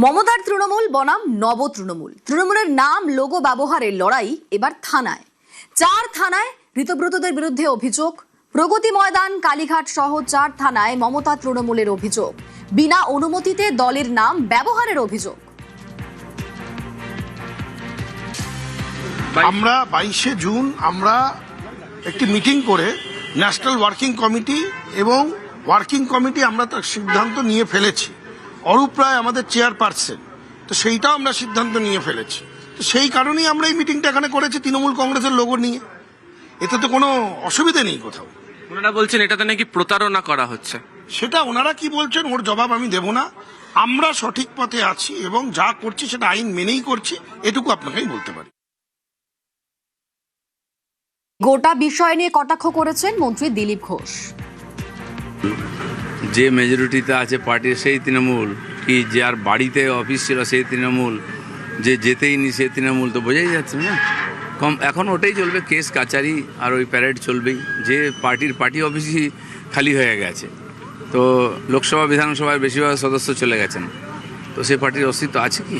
মমতার তৃণমূল বনাম নব তৃণমূল। তৃণমূলের নাম লোগো ব্যবহারের লড়াই এবার থানায়। 4 থানায় ঋতব্রতদের বিরুদ্ধে অভিযোগ। প্রগতি ময়দান, কালীঘাট সহ 4 থানায় মমতা তৃণমূলের অভিযোগ। বিনা অনুমতিতে দলের নাম ব্যবহারের অভিযোগ। আমরা 22শে জুন আমরা একটি মিটিং করে ন্যাশনাল ওয়ার্কিং কমিটি এবং ওয়ার্কিং কমিটি আমরা তার সিদ্ধান্ত নিয়ে ফেলেছি। অরূপ রায় আমাদের চেয়ারপারসন, তো সেইটাও আমরা সিদ্ধান্ত নিয়ে ফেলেছি। তো সেই কারণেই আমরা এই মিটিংটা এখানে করেছি তৃণমূল কংগ্রেসের লোগো নিয়ে। এতে তো কোনো অসুবিধা নেই কোথাও। ওনারা বলছেন এটাতে নাকি প্রতারণা করা হচ্ছে। সেটা ওনারা কি বলছেন ওর জবাব আমি দেব না। আমরা সঠিক পথে আছি এবং যা করছি সেটা আইন মেনেই করছি, এটুকু আপনাকেই বলতে পারি। গোটা বিষয় নিয়ে কটাক্ষ করেছেন মন্ত্রী দিলীপ ঘোষ। যে মেজরিটিতে আছে পার্টির সেই তৃণমূল, কি যার বাড়িতে অফিস ছিল সেই তৃণমূল, যে যেতেই নি সেই তৃণমূল, তো বোঝাই যাচ্ছে না। এখন ওটাই চলবে, কেস কাচারি আর ওই প্যারেড চলবেই। যে পার্টি অফিসই খালি হয়ে গেছে, তো লোকসভা বিধানসভার বেশিরভাগ সদস্য চলে গেছেন, তো সেই পার্টির অস্তিত্ব আছে কি?